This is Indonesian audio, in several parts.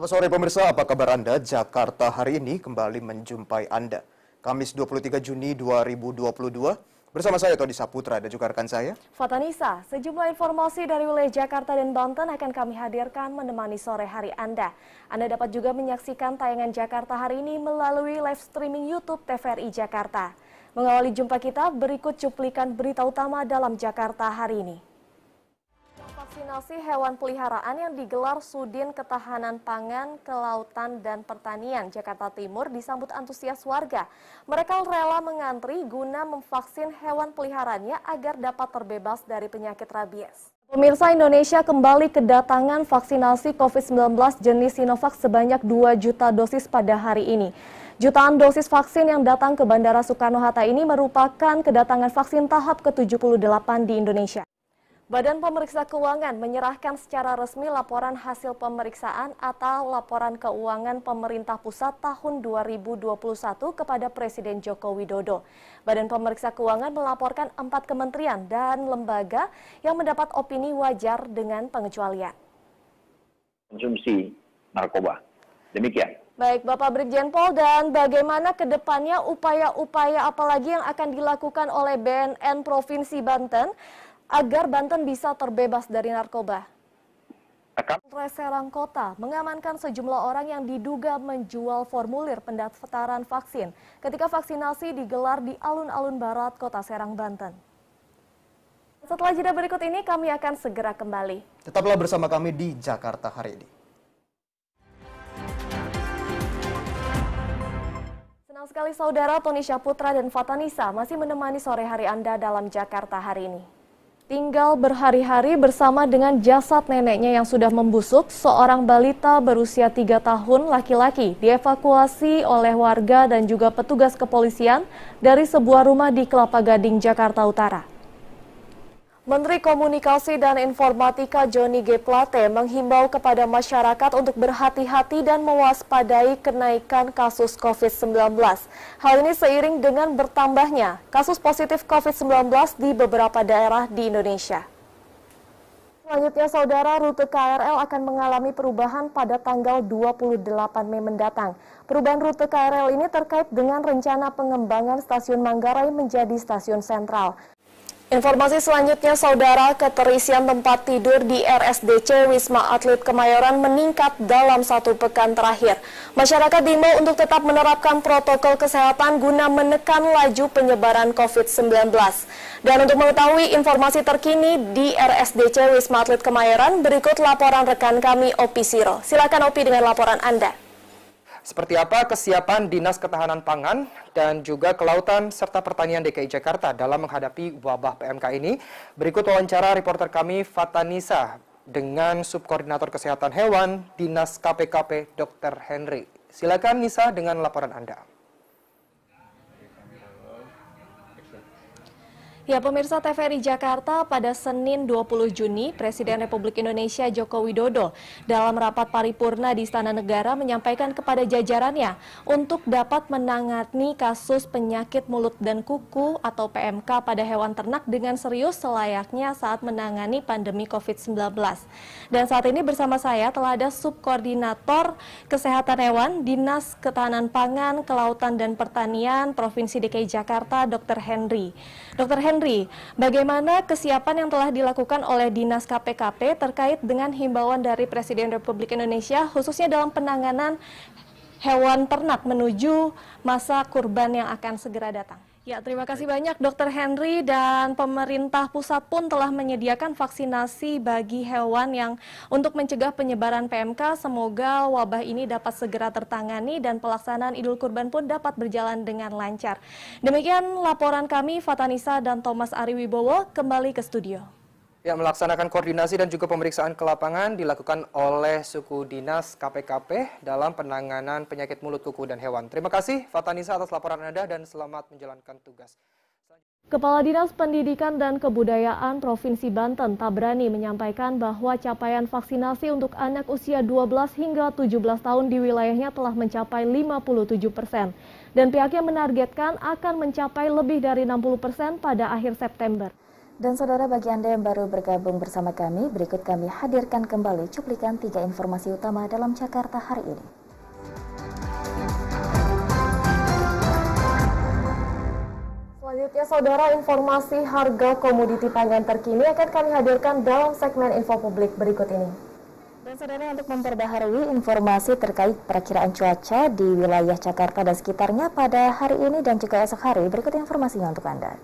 Selamat sore pemirsa, apa kabar Anda? Jakarta hari ini kembali menjumpai Anda. Kamis 23 Juni 2022, bersama saya Tony Saputra dan juga rekan saya Fatanisa. Sejumlah informasi dari wilayah Jakarta dan Banten akan kami hadirkan menemani sore hari Anda. Anda dapat juga menyaksikan tayangan Jakarta hari ini melalui live streaming YouTube TVRI Jakarta. Mengawali jumpa kita, berikut cuplikan berita utama dalam Jakarta hari ini. Vaksinasi hewan peliharaan yang digelar Sudin Ketahanan Pangan, Kelautan, dan Pertanian Jakarta Timur disambut antusias warga. Mereka rela mengantri guna memvaksin hewan peliharaannya agar dapat terbebas dari penyakit rabies. Pemirsa, Indonesia kembali kedatangan vaksinasi COVID-19 jenis Sinovac sebanyak 2 juta dosis pada hari ini. Jutaan dosis vaksin yang datang ke Bandara Soekarno-Hatta ini merupakan kedatangan vaksin tahap ke-78 di Indonesia. Badan Pemeriksa Keuangan menyerahkan secara resmi laporan hasil pemeriksaan atau laporan keuangan pemerintah pusat tahun 2021 kepada Presiden Joko Widodo. Badan Pemeriksa Keuangan melaporkan 4 kementerian dan lembaga yang mendapat opini wajar dengan pengecualian. Konsumsi narkoba. Demikian. Baik, Bapak Brigjen Pol, dan bagaimana ke depannya upaya-upaya apalagi yang akan dilakukan oleh BNN Provinsi Banten agar Banten bisa terbebas dari narkoba? Polres Serang Kota mengamankan sejumlah orang yang diduga menjual formulir pendaftaran vaksin ketika vaksinasi digelar di alun-alun barat Kota Serang, Banten. Setelah jeda berikut ini kami akan segera kembali. Tetaplah bersama kami di Jakarta hari ini. Senang sekali saudara, Tony Saputra dan Fatanisa masih menemani sore hari Anda dalam Jakarta hari ini. Tinggal berhari-hari bersama dengan jasad neneknya yang sudah membusuk, seorang balita berusia 3 tahun laki-laki dievakuasi oleh warga dan juga petugas kepolisian dari sebuah rumah di Kelapa Gading, Jakarta Utara. Menteri Komunikasi dan Informatika Johnny G. Plate menghimbau kepada masyarakat untuk berhati-hati dan mewaspadai kenaikan kasus COVID-19. Hal ini seiring dengan bertambahnya kasus positif COVID-19 di beberapa daerah di Indonesia. Selanjutnya, saudara, rute KRL akan mengalami perubahan pada tanggal 28 Mei mendatang. Perubahan rute KRL ini terkait dengan rencana pengembangan stasiun Manggarai menjadi stasiun sentral. Informasi selanjutnya, saudara, keterisian tempat tidur di RSDC Wisma Atlet Kemayoran meningkat dalam 1 pekan terakhir. Masyarakat diimbau untuk tetap menerapkan protokol kesehatan guna menekan laju penyebaran COVID-19. Dan untuk mengetahui informasi terkini di RSDC Wisma Atlet Kemayoran, berikut laporan rekan kami Opi Siro. Silakan Opi dengan laporan Anda. Seperti apa kesiapan Dinas Ketahanan Pangan dan juga Kelautan serta Pertanian DKI Jakarta dalam menghadapi wabah PMK ini? Berikut wawancara reporter kami Fatanisa dengan Subkoordinator Kesehatan Hewan Dinas KPKP Dr. Henry. Silakan Nisa dengan laporan Anda. Ya, pemirsa TVRI Jakarta, pada Senin 20 Juni, Presiden Republik Indonesia Joko Widodo dalam rapat paripurna di Istana Negara menyampaikan kepada jajarannya untuk dapat menangani kasus penyakit mulut dan kuku atau PMK pada hewan ternak dengan serius selayaknya saat menangani pandemi COVID-19. Dan saat ini bersama saya telah ada Subkoordinator Kesehatan Hewan Dinas Ketahanan Pangan, Kelautan, dan Pertanian Provinsi DKI Jakarta, Dr. Henry. Dr. Henry, bagaimana kesiapan yang telah dilakukan oleh Dinas KPKP terkait dengan himbauan dari Presiden Republik Indonesia khususnya dalam penanganan hewan ternak menuju masa kurban yang akan segera datang? Ya, terima kasih banyak Dr. Henry, dan pemerintah pusat pun telah menyediakan vaksinasi bagi hewan yang untuk mencegah penyebaran PMK. Semoga wabah ini dapat segera tertangani dan pelaksanaan Idul Kurban pun dapat berjalan dengan lancar. Demikian laporan kami, Fatanisa dan Thomas Ariwibowo, kembali ke studio. Ya, melaksanakan koordinasi dan juga pemeriksaan ke lapangan dilakukan oleh suku dinas KPKP dalam penanganan penyakit mulut, kuku, dan hewan. Terima kasih Fatanisa atas laporan Anda dan selamat menjalankan tugas. Kepala Dinas Pendidikan dan Kebudayaan Provinsi Banten, Tabrani, menyampaikan bahwa capaian vaksinasi untuk anak usia 12 hingga 17 tahun di wilayahnya telah mencapai 57%. Dan pihaknya menargetkan akan mencapai lebih dari 60% pada akhir September. Dan saudara, bagi Anda yang baru bergabung bersama kami, berikut kami hadirkan kembali cuplikan 3 informasi utama dalam Jakarta hari ini. Selanjutnya, saudara, informasi harga komoditi pangan terkini akan kami hadirkan dalam segmen info publik berikut ini. Dan saudara, untuk memperbaharui informasi terkait perakiraan cuaca di wilayah Jakarta dan sekitarnya pada hari ini dan juga esok hari, berikut informasinya untuk Anda.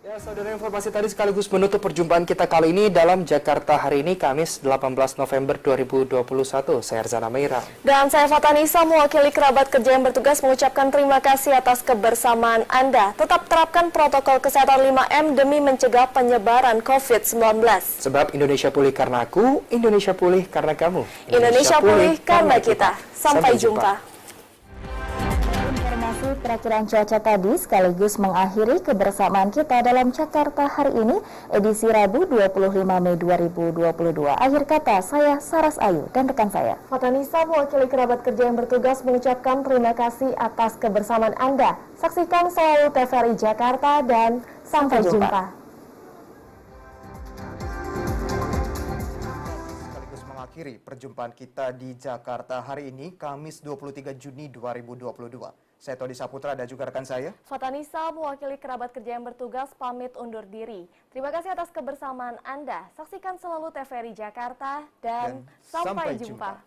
Ya, saudara, informasi tadi sekaligus menutup perjumpaan kita kali ini dalam Jakarta hari ini, Kamis 18 November 2021. Saya Erzana Meira. Dan saya Fatanisa, mewakili kerabat kerja yang bertugas mengucapkan terima kasih atas kebersamaan Anda. Tetap terapkan protokol kesehatan 5M demi mencegah penyebaran COVID-19. Sebab Indonesia pulih karena aku, Indonesia pulih karena kamu. Indonesia pulih karena kita. Sampai jumpa. Informasi perakiraan cuaca tadi sekaligus mengakhiri kebersamaan kita dalam Jakarta hari ini, edisi Rabu 25 Mei 2022. Akhir kata, saya Saras Ayu dan rekan saya Fatanisa, mewakili kerabat kerja yang bertugas mengucapkan terima kasih atas kebersamaan Anda. Saksikan selalu TVRI Jakarta dan sampai jumpa. Sekaligus mengakhiri perjumpaan kita di Jakarta hari ini, Kamis 23 Juni 2022. Saya Todi Saputra dan juga rekan saya Fatanisa, mewakili kerabat kerja yang bertugas pamit undur diri. Terima kasih atas kebersamaan Anda. Saksikan selalu TVRI Jakarta dan sampai jumpa.